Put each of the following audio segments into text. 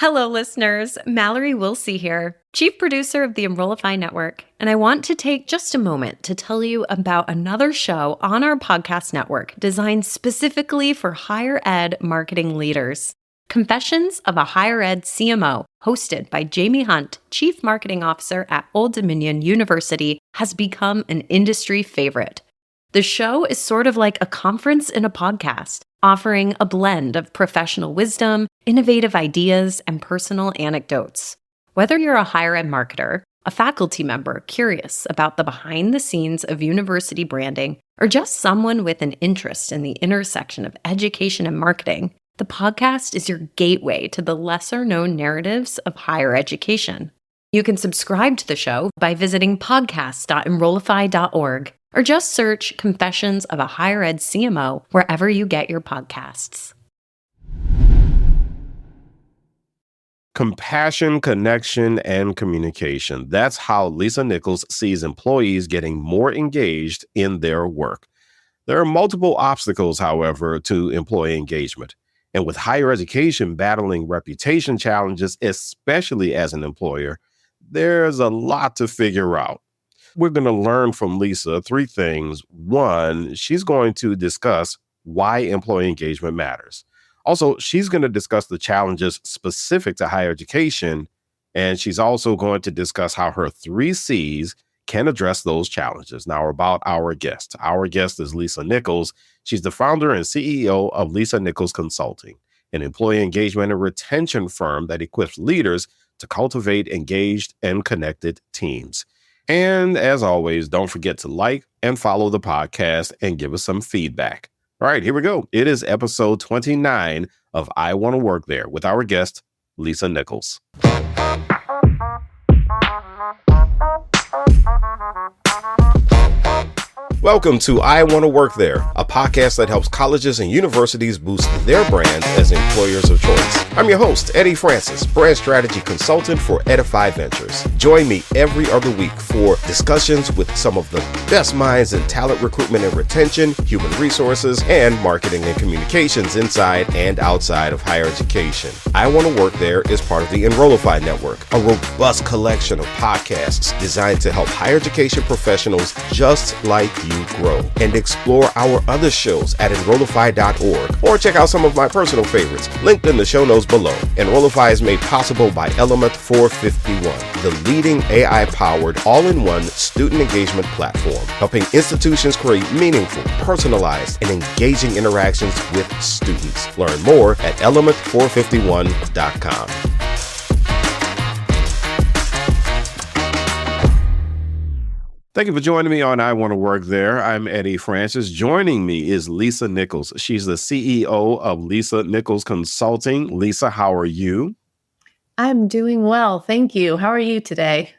Hello, listeners. Mallory Wilsey here, Chief Producer of the Enrollify Network, and I want to take just a moment to tell you about another show on our podcast network designed specifically for higher ed marketing leaders. Confessions of a Higher Ed CMO, hosted by Jamie Hunt, Chief Marketing Officer at Old Dominion University, has become an industry favorite. The show is sort of like a conference in a podcast, offering a blend of professional wisdom, innovative ideas, and personal anecdotes. Whether you're a higher ed marketer, a faculty member curious about the behind the scenes of university branding, or just someone with an interest in the intersection of education and marketing, the podcast is your gateway to the lesser known narratives of higher education. You can subscribe to the show by visiting podcast.enrollify.org or just search Confessions of a Higher Ed CMO wherever you get your podcasts. Compassion, connection, and communication. That's how Lisa Nichols sees employees getting more engaged in their work. There are multiple obstacles, however, to employee engagement. And with higher education battling reputation challenges, especially as an employer, there's a lot to figure out. We're going to learn from Lisa three things. One, she's going to discuss why employee engagement matters. Also, she's going to discuss the challenges specific to higher education, and she's also going to discuss how her 3Cs can address those challenges. Now, about our guest. Our guest is Lisa Nichols. She's the founder and CEO of Lisa Nichols Consulting, an employee engagement and retention firm that equips leaders to cultivate engaged and connected teams. And as always, don't forget to like and follow the podcast and give us some feedback. All right, here we go. It is episode 29 of I Want to Work There with our guest, Lisa Nichols. Welcome to I Want to Work There, a podcast that helps colleges and universities boost their brands as employers of choice. I'm your host, Eddie Francis, brand strategy consultant for Edify Ventures. Join me every other week for discussions with some of the best minds in talent recruitment and retention, human resources, and marketing and communications inside and outside of higher education. I Want to Work There is part of the Enrollify Network, a robust collection of podcasts designed to help higher education professionals just like you grow, and explore our other shows at enrollify.org, or check out some of my personal favorites linked in the show notes below. Enrollify is made possible by Element 451, the leading AI-powered all-in-one student engagement platform, helping institutions create meaningful, personalized, and engaging interactions with students. Learn more at element451.com. Thank you for joining me on I Want to Work There. I'm Eddie Francis. Joining me is Lisa Nichols. She's the CEO of Lisa Nichols Consulting. Lisa, how are you? I'm doing well. Thank you. How are you today?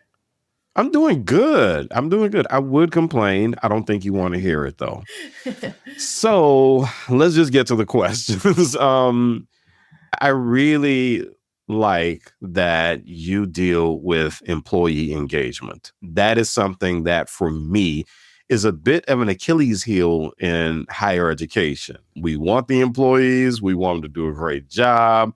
I'm doing good. I would complain. I don't think you want to hear it, though. So let's just get to the questions. I really like that you deal with employee engagement. That is something that for me is a bit of an Achilles heel in higher education. We want the employees, we want them to do a great job.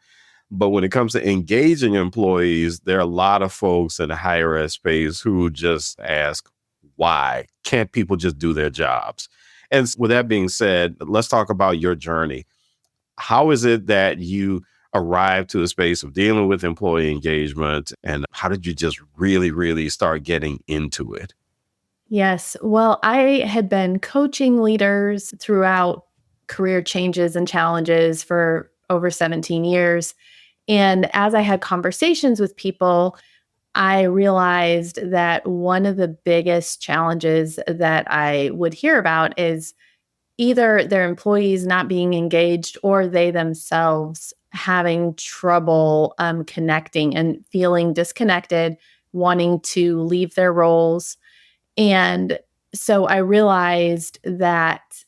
But when it comes to engaging employees, there are a lot of folks in the higher ed space who just ask, why can't people just do their jobs? And with that being said, let's talk about your journey. How is it that you arrived to a space of dealing with employee engagement, and how did you just really start getting into it? Yes. Well, I had been coaching leaders throughout career changes and challenges for over 17 years. And as I had conversations with people, I realized that one of the biggest challenges that I would hear about is either their employees not being engaged or they themselves having trouble connecting and feeling disconnected, wanting to leave their roles. And so I realized that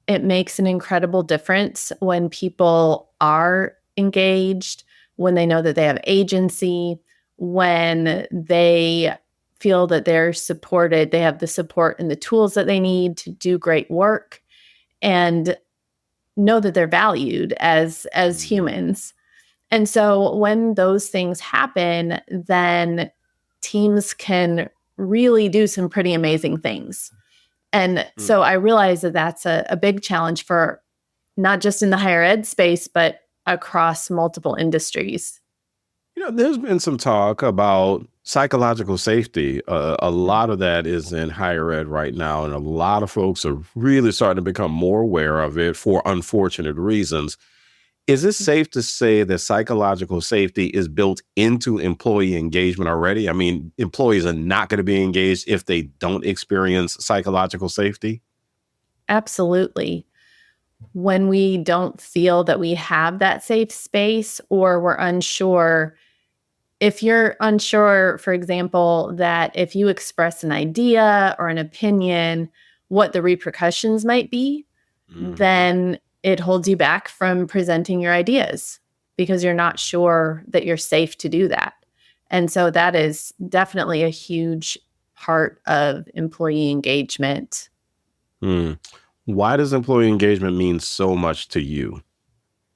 it makes an incredible difference when people are engaged, when they know that they have agency, when they feel that they're supported, they have the support and the tools that they need to do great work, and know that they're valued as humans. And so when those things happen, then teams can really do some pretty amazing things. And so I realize that that's a big challenge for not just in the higher ed space, but across multiple industries. There's been some talk about psychological safety. A lot of that is in higher ed right now, and a lot of folks are really starting to become more aware of it for unfortunate reasons. Is it safe to say that psychological safety is built into employee engagement already? I mean, employees are not going to be engaged if they don't experience psychological safety? Absolutely. When we don't feel that we have that safe space or we're unsure, if you're unsure, for example, that if you express an idea or an opinion, what the repercussions might be, then it holds you back from presenting your ideas because you're not sure that you're safe to do that. And so that is definitely a huge part of employee engagement. Why does employee engagement mean so much to you?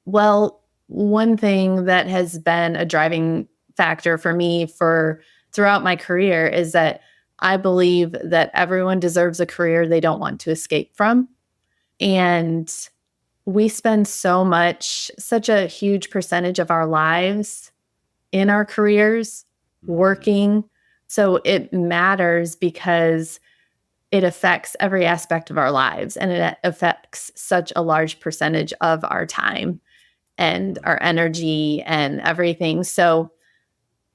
Well, one thing that has been a driving factor for me for throughout my career is that I believe that everyone deserves a career they don't want to escape from. And we spend such a huge percentage of our lives in our careers working. So it matters because it affects every aspect of our lives and it affects such a large percentage of our time and our energy and everything. So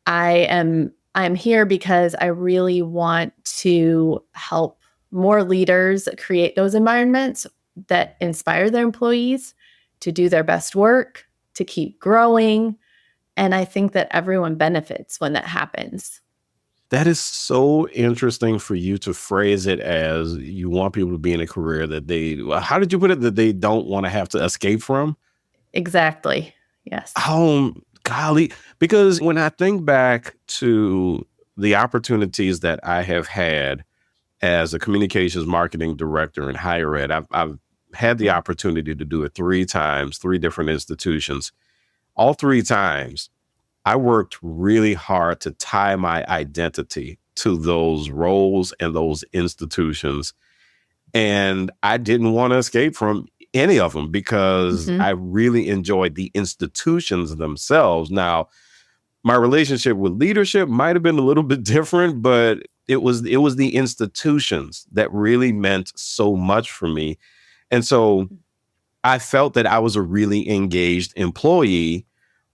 I'm here because I really want to help more leaders create those environments that inspire their employees to do their best work, to keep growing. And I think that everyone benefits when that happens. That is so interesting for you to phrase it as you want people to be in a career that how did you put it, that they don't want to have to escape from? Exactly. Yes. Oh, golly. Because when I think back to the opportunities that I have had as a communications marketing director in higher ed, I've had the opportunity to do it 3 times, 3 different institutions. All 3 times, I worked really hard to tie my identity to those roles and those institutions. And I didn't want to escape from any of them because I really enjoyed the institutions themselves. Now, my relationship with leadership might have been a little bit different, but it was the institutions that really meant so much for me. And so I felt that I was a really engaged employee,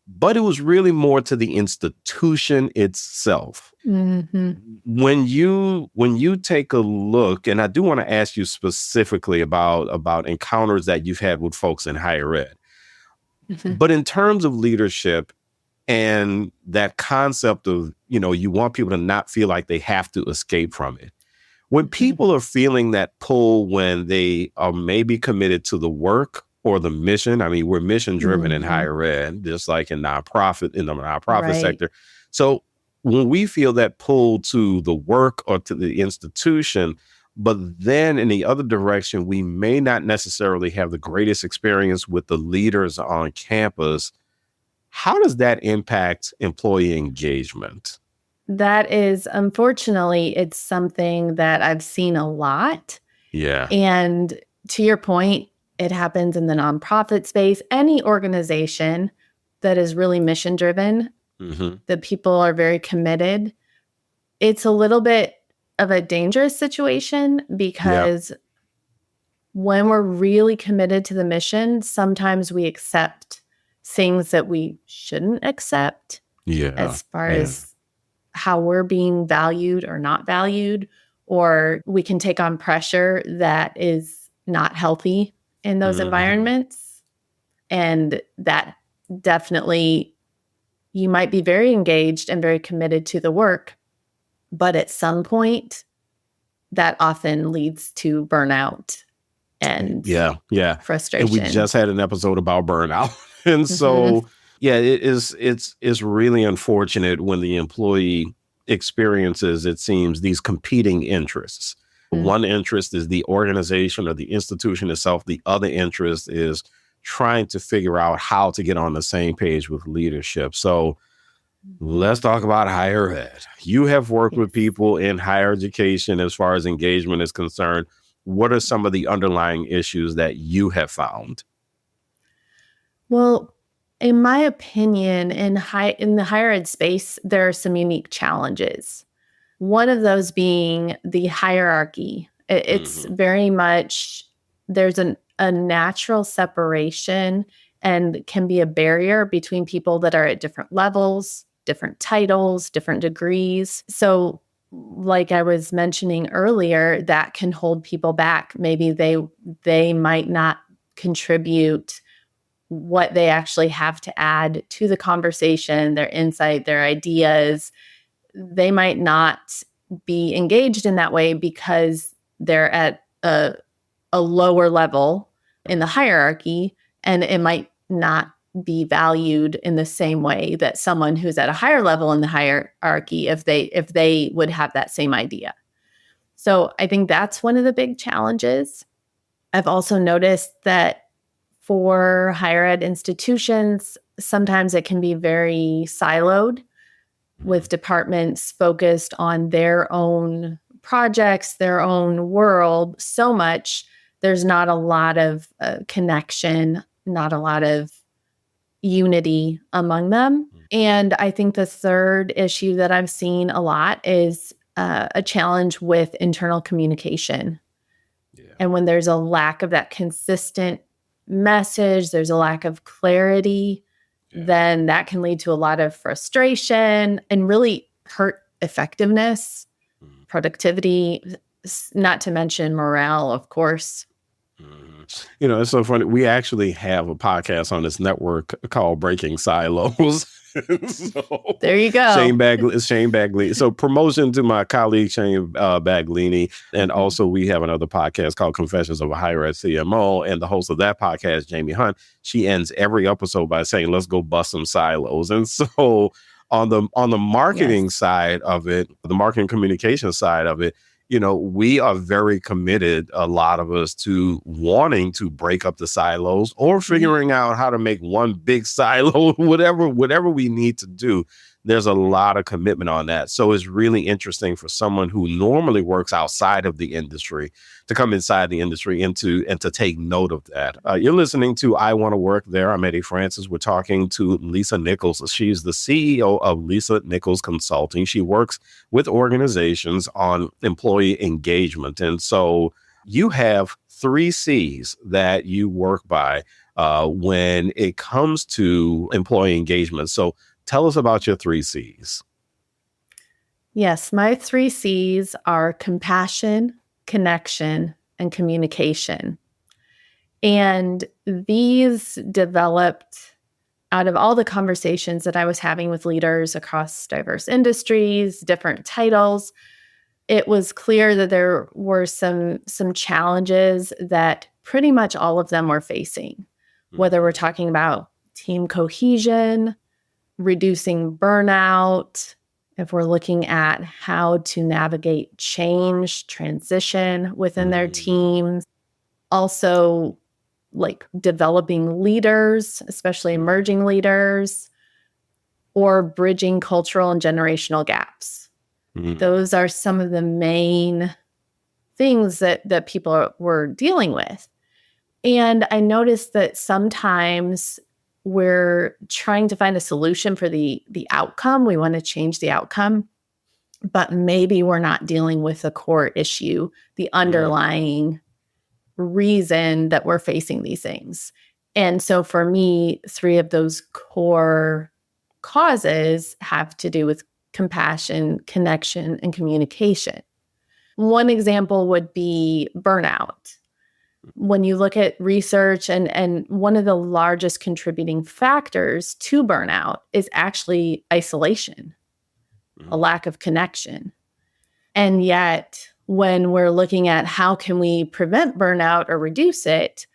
but it was really more to the institution itself. When you take a look, and I do want to ask you specifically about encounters that you've had with folks in higher ed, but in terms of leadership and that concept of, you want people to not feel like they have to escape from it. When people are feeling that pull, when they are maybe committed to the work or the mission, I mean, we're mission driven in higher ed, just like in the nonprofit sector. So when we feel that pull to the work or to the institution, but then in the other direction, we may not necessarily have the greatest experience with the leaders on campus. How does that impact employee engagement? That is, unfortunately, it's something that I've seen a lot. Yeah. And to your point, it happens in the nonprofit space, any organization that is really mission driven, that people are very committed. It's a little bit of a dangerous situation because when we're really committed to the mission, sometimes we accept things that we shouldn't accept as far as how we're being valued or not valued, or we can take on pressure that is not healthy in those environments. And that definitely, you might be very engaged and very committed to the work, but at some point that often leads to burnout and frustration. And we just had an episode about burnout. And so, it's really unfortunate when the employee experiences, it seems, these competing interests. One interest is the organization or the institution itself. The other interest is trying to figure out how to get on the same page with leadership. So let's talk about higher ed. You have worked with people in higher education as far as engagement is concerned. What are some of the underlying issues that you have found? Well, in my opinion, in the higher ed space, there are some unique challenges. One of those being the hierarchy. It's very much, there's a natural separation and can be a barrier between people that are at different levels, different titles, different degrees. So like I was mentioning earlier, that can hold people back. Maybe they might not contribute what they actually have to add to the conversation, their insight, their ideas. They might not be engaged in that way because they're at a lower level in the hierarchy, and it might not be valued in the same way that someone who's at a higher level in the hierarchy, if they would have that same idea. So I think that's one of the big challenges. I've also noticed that for higher ed institutions, sometimes it can be very siloed, with departments focused on their own projects, their own world so much. There's not a lot of connection, not a lot of unity among them. And I think the third issue that I've seen a lot is a challenge with internal communication. Yeah. And when there's a lack of that consistent message, there's a lack of clarity, then that can lead to a lot of frustration and really hurt effectiveness, productivity, not to mention morale, of course. You know, it's so funny. We actually have a podcast on this network called Breaking Silos. So, there you go. Shane Baglini. So promotion to my colleague, Shane Baglini. And also we have another podcast called Confessions of a Higher Ed CMO. And the host of that podcast, Jamie Hunt, she ends every episode by saying, let's go bust some silos. And so on the marketing side of it, the marketing communication side of it, you know, we are very committed, a lot of us, to wanting to break up the silos or figuring out how to make one big silo, whatever we need to do. There's a lot of commitment on that. So it's really interesting for someone who normally works outside of the industry to come inside the industry and to take note of that. You're listening to I Want to Work There. I'm Eddie Francis. We're talking to Lisa Nichols. She's the CEO of Lisa Nichols Consulting. She works with organizations on employee engagement. And so you have 3 C's that you work by when it comes to employee engagement. So tell us about your 3 C's. Yes, my 3 C's are compassion, connection, and communication. And these developed out of all the conversations that I was having with leaders across diverse industries, different titles. It was clear that there were some challenges that pretty much all of them were facing, whether we're talking about team cohesion, reducing burnout, if we're looking at how to navigate change, transition within their teams, also like developing leaders, especially emerging leaders, or bridging cultural and generational gaps. Those are some of the main things that people were dealing with. And I noticed that sometimes we're trying to find a solution for the outcome. We want to change the outcome, but maybe we're not dealing with the core issue, the underlying reason that we're facing these things. And so for me, 3 of those core causes have to do with compassion, connection, and communication. One example would be burnout. When you look at research, and one of the largest contributing factors to burnout is actually isolation, a lack of connection. And yet, when we're looking at how can we prevent burnout or reduce it,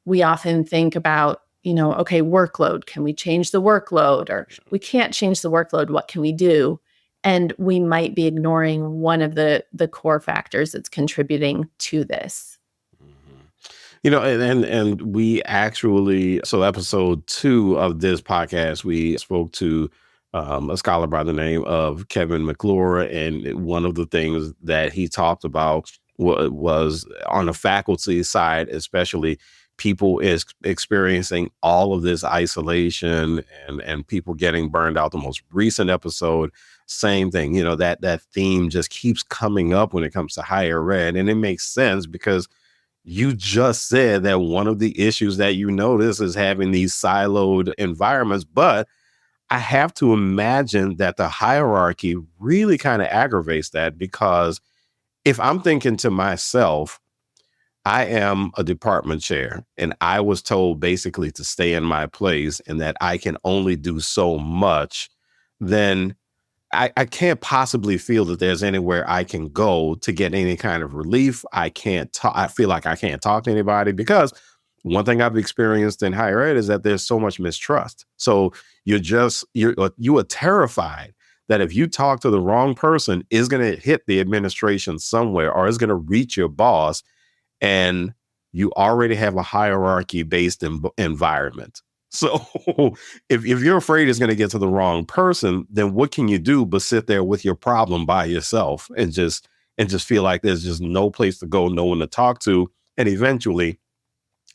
we often think about, okay, workload. Can we change the workload? Or we can't change the workload. What can we do? And we might be ignoring one of the core factors that's contributing to this. And we actually, so episode 2 of this podcast, we spoke to a scholar by the name of Kevin McClure, and one of the things that he talked about was on the faculty side, especially people is experiencing all of this isolation and people getting burned out. The most recent episode, same thing, that theme just keeps coming up when it comes to higher ed, and it makes sense because you just said that one of the issues that you notice is having these siloed environments. But I have to imagine that the hierarchy really kind of aggravates that, because if I'm thinking to myself, I am a department chair and I was told basically to stay in my place and that I can only do so much, then I can't possibly feel that there's anywhere I can go to get any kind of relief. I can't talk. I feel like I can't talk to anybody, because one thing I've experienced in higher ed is that there's so much mistrust. So you are terrified that if you talk to the wrong person, is going to hit the administration somewhere or is going to reach your boss, and you already have a hierarchy based environment. So if you're afraid it's going to get to the wrong person, then what can you do but sit there with your problem by yourself and just feel like there's just no place to go, no one to talk to. And eventually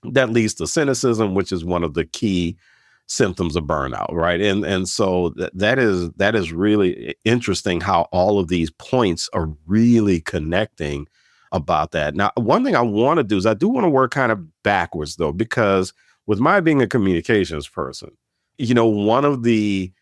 that leads to cynicism, which is one of the key symptoms of burnout, right? And so that is really interesting how all of these points are really connecting about that. Now, one thing I want to do is I do want to work kind of backwards, though, because with my being a communications person, one of the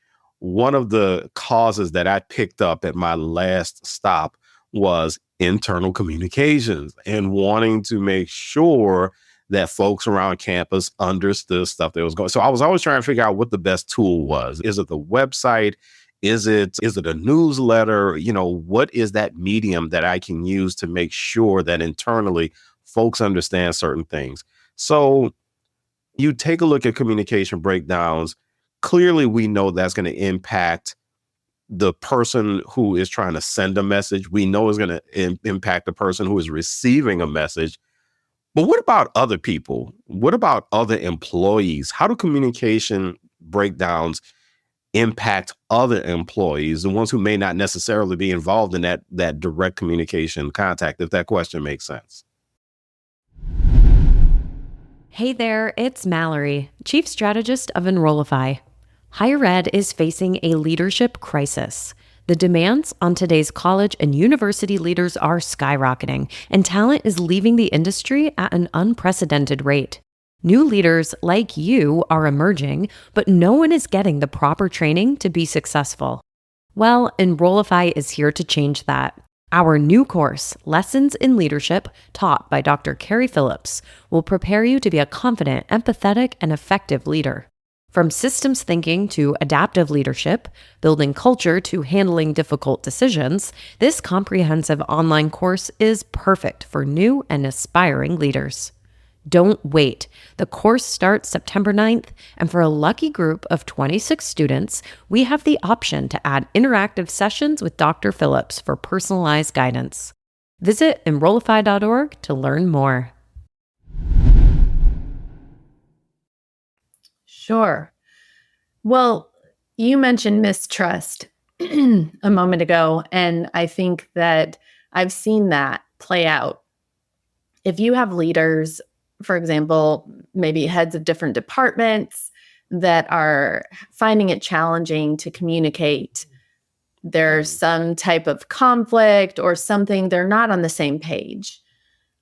causes that I picked up at my last stop was internal communications and wanting to make sure that folks around campus understood stuff that was going. So I was always trying to figure out what the best tool was. Is it the website? Is it a newsletter? What is that medium that I can use to make sure that internally folks understand certain things? So you take a look at communication breakdowns. Clearly, we know that's going to impact the person who is trying to send a message. We know it's going to impact the person who is receiving a message. But what about other people? What about other employees? How do communication breakdowns impact other employees, the ones who may not necessarily be involved in that direct communication contact, if that question makes sense? Hey there, it's Mallory, Chief Strategist of Enrollify. Higher ed is facing a leadership crisis. The demands on today's college and university leaders are skyrocketing, and talent is leaving the industry at an unprecedented rate. New leaders like you are emerging, but no one is getting the proper training to be successful. Well, Enrollify is here to change that. Our new course, Lessons in Leadership, taught by Dr. Carrie Phillips, will prepare you to be a confident, empathetic, and effective leader. From systems thinking to adaptive leadership, building culture to handling difficult decisions, this comprehensive online course is perfect for new and aspiring leaders. Don't wait. The course starts September 9th, and for a lucky group of 26 students, we have the option to add interactive sessions with Dr. Phillips for personalized guidance. Visit enrollify.org to learn more. Sure. Well, you mentioned mistrust a moment ago, and I think that I've seen that play out. If you have leaders, for example, maybe heads of different departments that are finding it challenging to communicate, there's some type of conflict or something, they're not on the same page.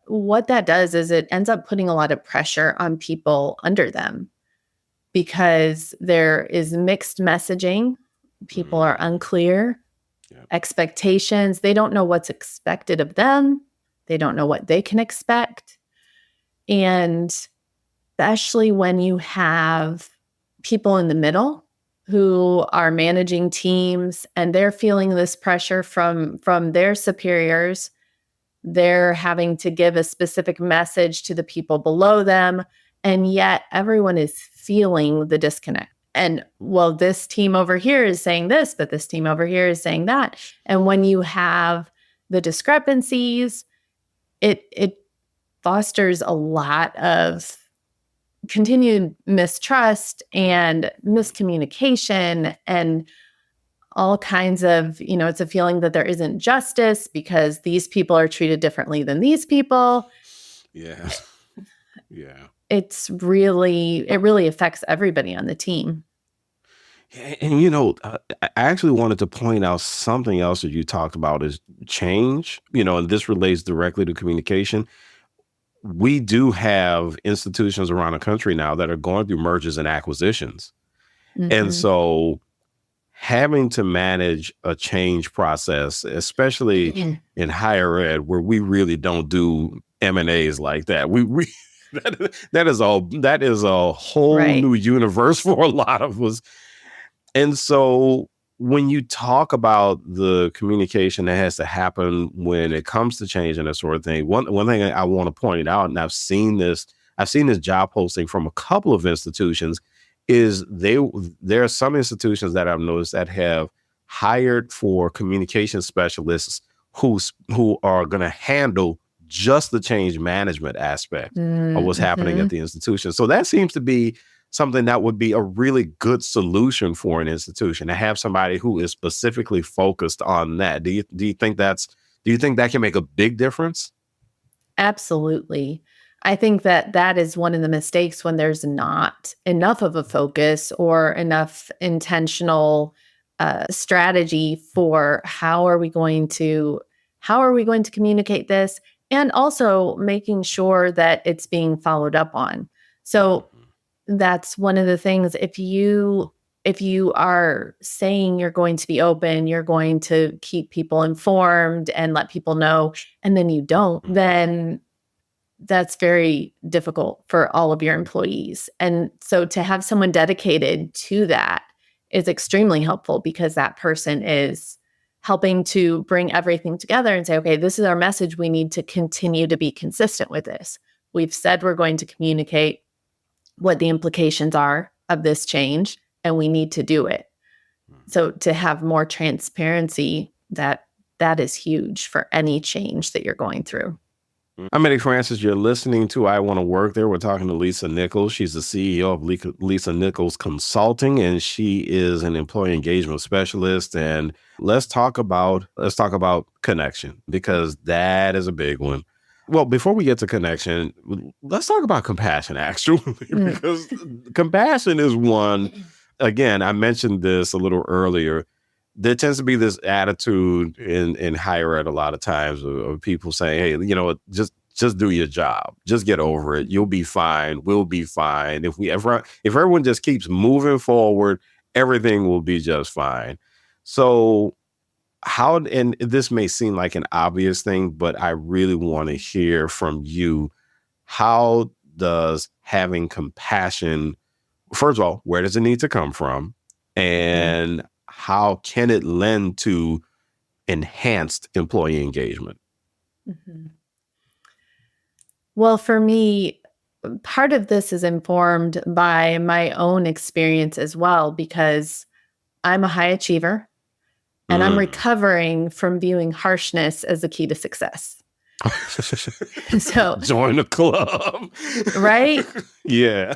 What that does is it ends up putting a lot of pressure on people under them because there is mixed messaging. People are unclear, expectations. They don't know what's expected of them. They don't know what they can expect. And especially when you have people in the middle who are managing teams and they're feeling this pressure from their superiors, they're having to give a specific message to the people below them, and yet everyone is feeling the disconnect. And well, this team over here is saying this, but this team over here is saying that. And when you have the discrepancies, it fosters a lot of continued mistrust and miscommunication and all kinds of, it's a feeling that there isn't justice because these people are treated differently than these people. Yeah. Yeah. It really affects everybody on the team. And I actually wanted to point out something else that you talked about is change, and this relates directly to communication. We do have institutions around the country now that are going through mergers and acquisitions. And Mhm. so having to manage a change process, especially in higher ed, where we really don't do M&As like that. That is a whole Right. new universe for a lot of us. And so when you talk about the communication that has to happen when it comes to change and that sort of thing, one thing I want to point out, and I've seen this job posting from a couple of institutions, is there are some institutions that I've noticed that have hired for communication specialists who are going to handle just the change management aspect of what's happening at Mhm. the institution. So that seems to be something that would be a really good solution for an institution to have somebody who is specifically focused on that. Do you think that can make a big difference? Absolutely. I think that is one of the mistakes when there's not enough of a focus or enough intentional strategy for how are we going to communicate this, and also making sure that it's being followed up on. So that's one of the things. If you are saying you're going to be open, you're going to keep people informed and let people know, and then you don't, then that's very difficult for all of your employees. And so to have someone dedicated to that is extremely helpful, because that person is helping to bring everything together and say, okay, this is our message. We need to continue to be consistent with this. We've said we're going to communicate what the implications are of this change, and we need to do it. So to have more transparency, that is huge for any change that you're going through. I'm Eddie Francis. You're listening to I Want to Work There. We're talking to Lisa Nichols. She's the CEO of Lisa Nichols Consulting, and she is an employee engagement specialist. And let's talk about connection, because that is a big one. Well, before we get to connection, let's talk about compassion, actually, because compassion is one. Again, I mentioned this a little earlier. There tends to be this attitude in higher ed a lot of times of people saying, hey, just do your job. Just get over it. You'll be fine. We'll be fine. If everyone just keeps moving forward, everything will be just fine. So and this may seem like an obvious thing, but I really want to hear from you. How does having compassion, first of all, where does it need to come from? And how can it lend to enhanced employee engagement? Mhm. Well, for me, part of this is informed by my own experience as well, because I'm a high achiever and I'm Mm. recovering from viewing harshness as the key to success. So, Join the club. right? Yeah.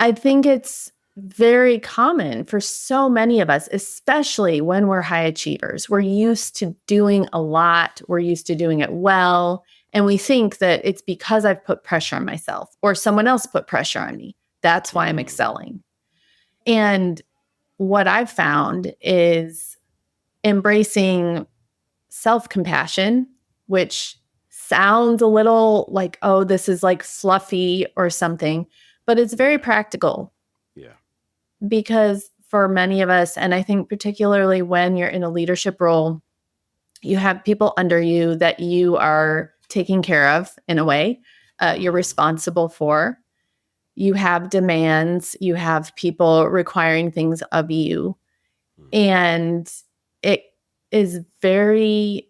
I think it's very common for so many of us, especially when we're high achievers. We're used to doing a lot, we're used to doing it well. And we think that it's because I've put pressure on myself or someone else put pressure on me. That's why I'm excelling. And what I've found is embracing self compassion, which sounds a little like, oh, this is like fluffy or something, but it's very practical. Yeah. Because for many of us, and I think particularly when you're in a leadership role, you have people under you that you are taking care of in a way, you're responsible for. You have demands, you have people requiring things of you. And it is very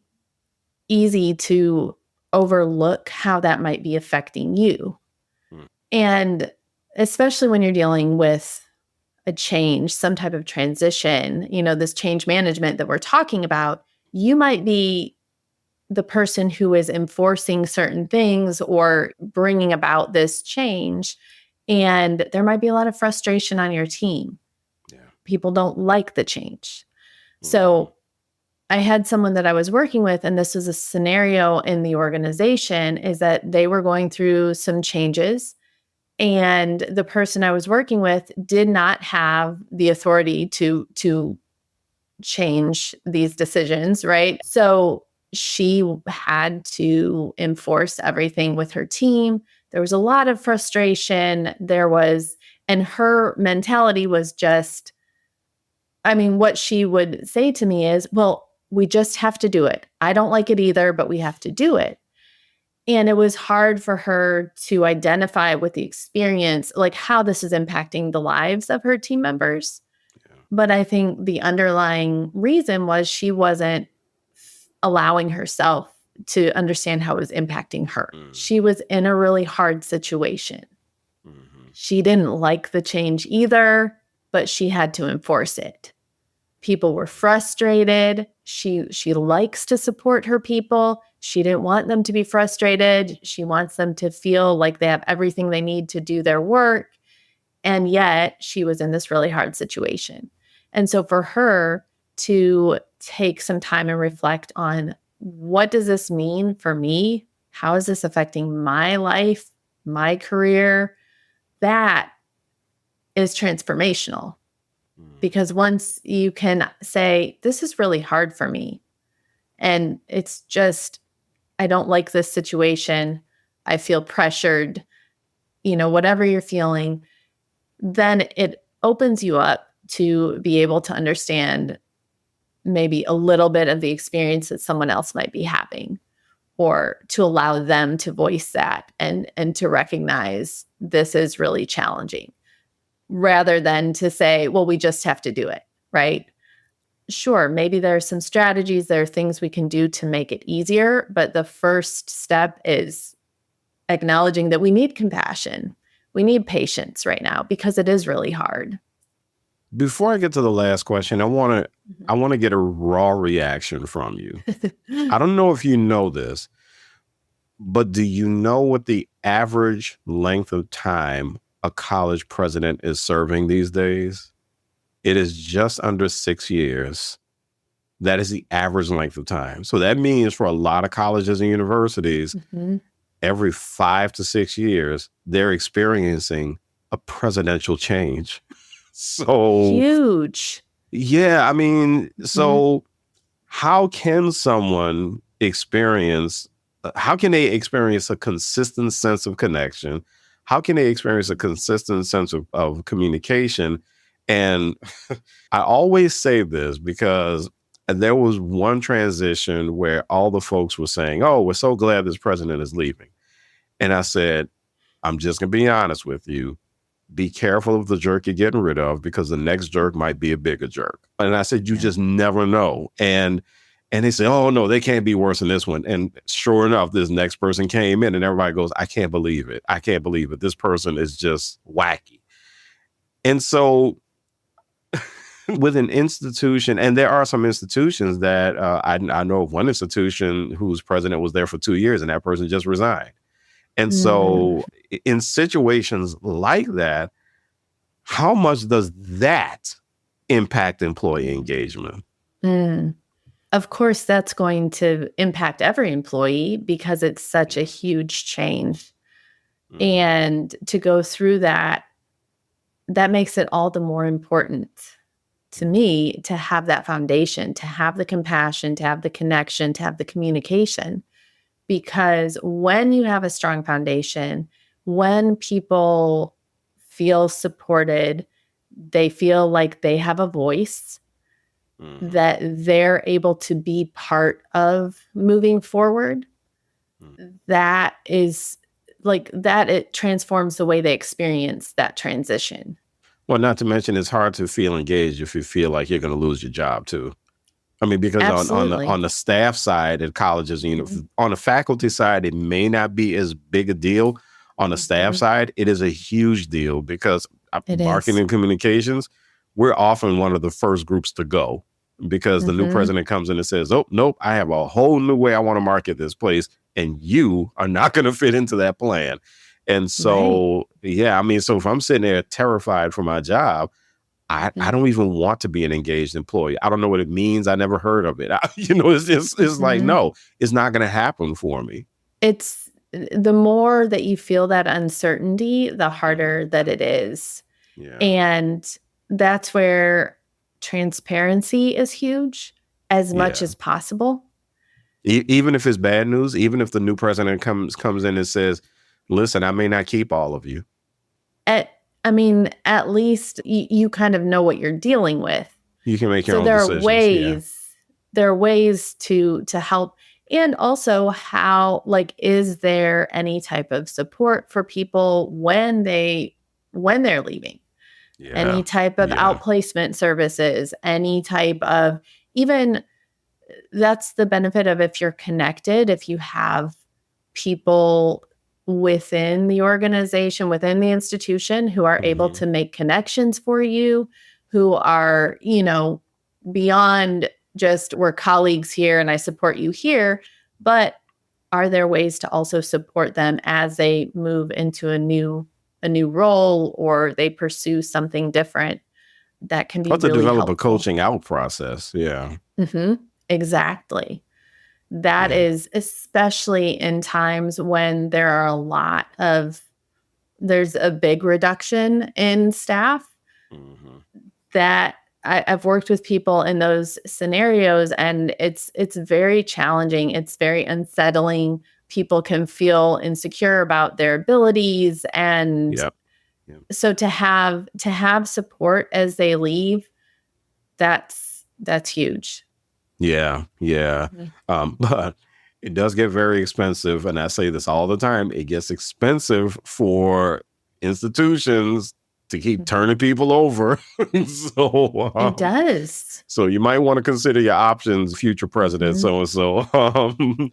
easy to overlook how that might be affecting you. And especially when you're dealing with a change, some type of transition, this change management that we're talking about, you might be the person who is enforcing certain things or bringing about this change. And there might be a lot of frustration on your team. Yeah. People don't like the change. So I had someone that I was working with, and this was a scenario in the organization, is that they were going through some changes. And the person I was working with did not have the authority to change these decisions, right? So she had to enforce everything with her team. There was a lot of frustration. And her mentality was just, I mean, what she would say to me is, well, we just have to do it. I don't like it either, but we have to do it. And it was hard for her to identify with the experience, like how this is impacting the lives of her team members. Yeah. But I think the underlying reason was she wasn't allowing herself to understand how it was impacting her. She was in a really hard situation. She didn't like the change either, but she had to enforce it. People were frustrated. She likes to support her people. She didn't want them to be frustrated. She wants them to feel like they have everything they need to do their work. And yet she was in this really hard situation. And so for her to take some time and reflect on, what does this mean for me? How is this affecting my life, my career? That is transformational. Because once you can say, this is really hard for me, and it's just, I don't like this situation, I feel pressured, whatever you're feeling, then it opens you up to be able to understand maybe a little bit of the experience that someone else might be having, or to allow them to voice that and to recognize this is really challenging, rather than to say, well, we just have to do it, right? Sure, maybe there are some strategies, there are things we can do to make it easier, but the first step is acknowledging that we need compassion. We need patience right now because it is really hard. Before I get to the last question, I want to get a raw reaction from you. I don't know if you know this, but do you know what the average length of time a college president is serving these days? It is just under 6 years. That is the average length of time. So that means for a lot of colleges and universities, every 5 to 6 years, they're experiencing a presidential change. So huge. Yeah. I mean, so how can someone experience a consistent sense of connection? How can they experience a consistent sense of communication? And I always say this because there was one transition where all the folks were saying, oh, we're so glad this president is leaving. And I said, I'm just going to be honest with you. Be careful of the jerk you're getting rid of, because the next jerk might be a bigger jerk. And I said, you just never know. And they say, oh, no, they can't be worse than this one. And sure enough, this next person came in and everybody goes, I can't believe it. I can't believe it. This person is just wacky. And so with an institution, and there are some institutions that I know of one institution whose president was there for 2 years and that person just resigned. And so in situations like that, how much does that impact employee engagement? Of course, that's going to impact every employee because it's such a huge change. And to go through that makes it all the more important to me to have that foundation, to have the compassion, to have the connection, to have the communication. Because when you have a strong foundation, when people feel supported, they feel like they have a voice, that they're able to be part of moving forward, that is like that, it transforms the way they experience that transition. Well, not to mention it's hard to feel engaged if you feel like you're going to lose your job too. I mean, because on the staff side at colleges, on the faculty side, it may not be as big a deal. On the staff side, it is a huge deal because marketing and communications, we're often one of the first groups to go because the new president comes in and says, oh, nope, I have a whole new way I want to market this place. And you are not going to fit into that plan. And so, yeah, I mean, so if I'm sitting there terrified for my job, I don't even want to be an engaged employee. I don't know what it means. I never heard of it. It's like, no, it's not going to happen for me. It's the more that you feel that uncertainty, the harder that it is. Yeah. And that's where transparency is huge as much as possible. Even if it's bad news, even if the new president comes in and says, listen, I may not keep all of you. At least you kind of know what you're dealing with. You can make your own decisions. There are ways to help. And also how, is there any type of support for people when they're leaving? Yeah. Any type of outplacement services, any type of, even that's the benefit of if you're connected, if you have people within the organization, within the institution who are able to make connections for you, who are, beyond just we're colleagues here and I support you here, but are there ways to also support them as they move into a new role or they pursue something different that can be really helpful. To develop a coaching out process. Yeah. Exactly. That is especially in times when there's a big reduction in staff that I've worked with people in those scenarios, and it's very challenging. It's very unsettling. People can feel insecure about their abilities. And so to have support as they leave, that's huge. Yeah. But it does get very expensive. And I say this all the time. It gets expensive for institutions to keep turning people over. So it does. So you might want to consider your options, future president, so-and-so.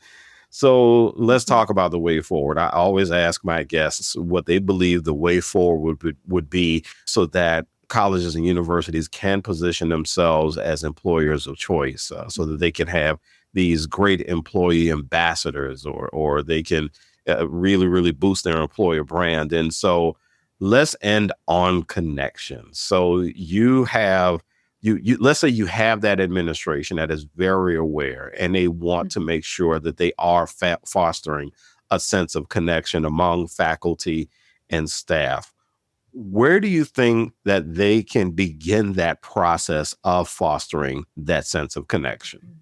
So let's talk about the way forward. I always ask my guests what they believe the way forward would be so that colleges and universities can position themselves as employers of choice, so that they can have these great employee ambassadors, or they can really, really boost their employer brand. And so let's end on connection. So you have, let's say you have that administration that is very aware and they want to make sure that they are fostering a sense of connection among faculty and staff. Where do you think that they can begin that process of fostering that sense of connection?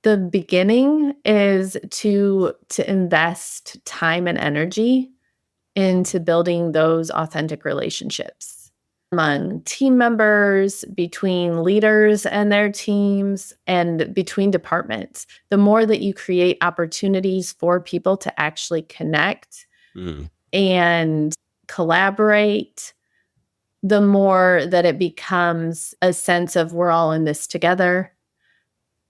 The beginning is to invest time and energy into building those authentic relationships among team members, between leaders and their teams, and between departments. The more that you create opportunities for people to actually connect and collaborate, the more that it becomes a sense of we're all in this together.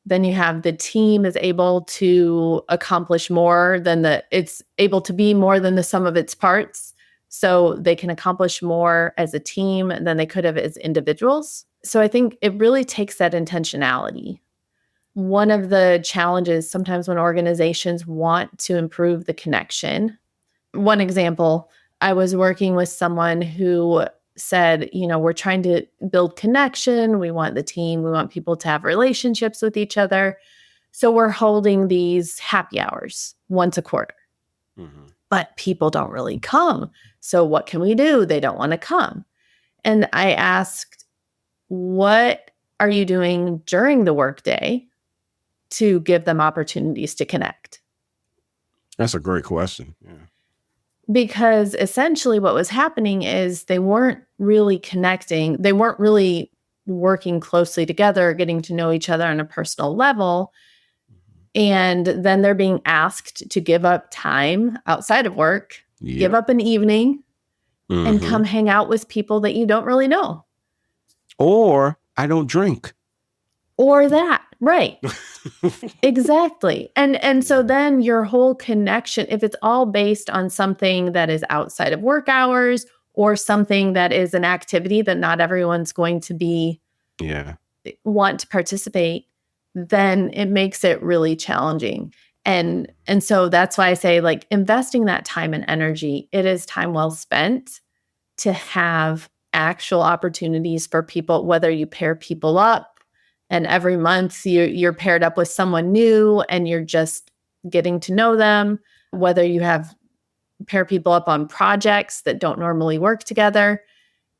Then you have the team is able to accomplish more than it's able to be more than the sum of its parts. So they can accomplish more as a team than they could have as individuals. So I think it really takes that intentionality. One of the challenges sometimes when organizations want to improve the connection. One example, I was working with someone who said, we're trying to build connection. We want the team. We want people to have relationships with each other. So we're holding these happy hours once a quarter. But people don't really come. So what can we do? They don't want to come. And I asked, what are you doing during the workday to give them opportunities to connect? That's a great question. Yeah. Because essentially what was happening is they weren't really connecting. They weren't really working closely together, getting to know each other on a personal level. And then they're being asked to give up time outside of work, give up an evening, and come hang out with people that you don't really know. Or I don't drink. Or that, right. Exactly. And so then your whole connection, if it's all based on something that is outside of work hours or something that is an activity that not everyone's going to be want to participate, then it makes it really challenging. And so that's why I say, like, investing that time and energy, it is time well spent to have actual opportunities for people, whether you pair people up and every month you're paired up with someone new and you're just getting to know them, whether you have pair people up on projects that don't normally work together.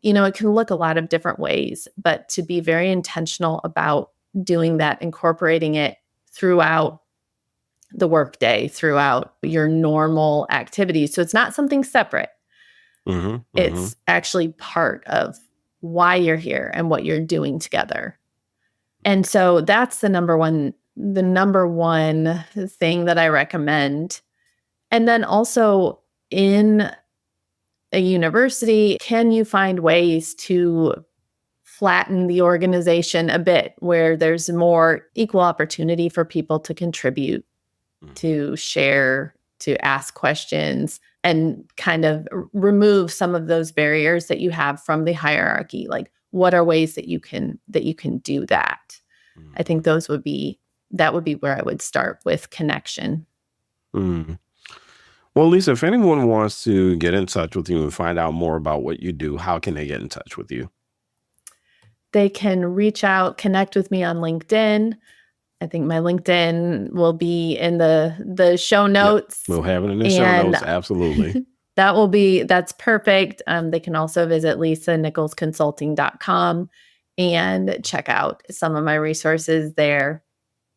It can look a lot of different ways, but to be very intentional about doing that, incorporating it throughout the workday, throughout your normal activities. So it's not something separate. It's actually part of why you're here and what you're doing together. And so that's the number one thing that I recommend. And then also in a university, can you find ways to flatten the organization a bit where there's more equal opportunity for people to contribute, to share, to ask questions, and kind of remove some of those barriers that you have from the hierarchy? Like, what are ways that you can do that? I think that would be where I would start with connection. Well, Lisa, if anyone wants to get in touch with you and find out more about what you do, how can they get in touch with you? They can reach out, connect with me on LinkedIn. I think my LinkedIn will be in the show notes. Yep. We'll have it in the show notes. Absolutely. That's perfect. They can also visit lisanicholsconsulting.com and check out some of my resources there.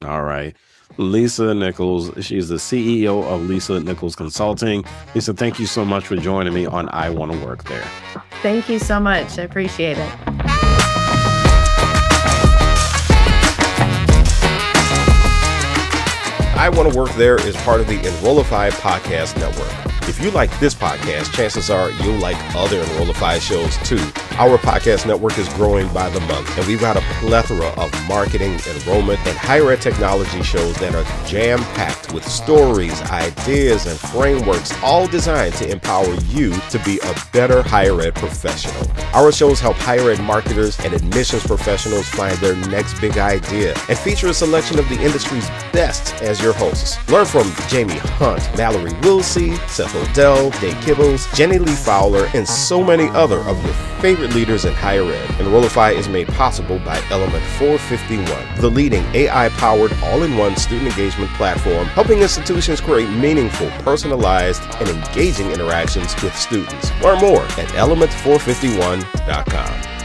All right. Lisa Nichols, she's the CEO of Lisa Nichols Consulting. Lisa, thank you so much for joining me on I Want to Work There. Thank you so much. I appreciate it. I Want to Work There is part of the Enrollify Podcast Network. If you like this podcast, chances are you'll like other Enrollify shows too. Our podcast network is growing by the month, and we've got a plethora of marketing, enrollment, and higher ed technology shows that are jam-packed with stories, ideas, and frameworks, all designed to empower you to be a better higher ed professional. Our shows help higher ed marketers and admissions professionals find their next big idea and feature a selection of the industry's best as your hosts. Learn from Jamie Hunt, Mallory Wilsey, Seth Odell, Dave Kibbles, Jenny Lee Fowler, and so many other of your favorite leaders in higher ed. Enrollify is made possible by Element 451, the leading AI-powered all-in-one student engagement platform, helping institutions create meaningful, personalized, and engaging interactions with students. Learn more at element451.com.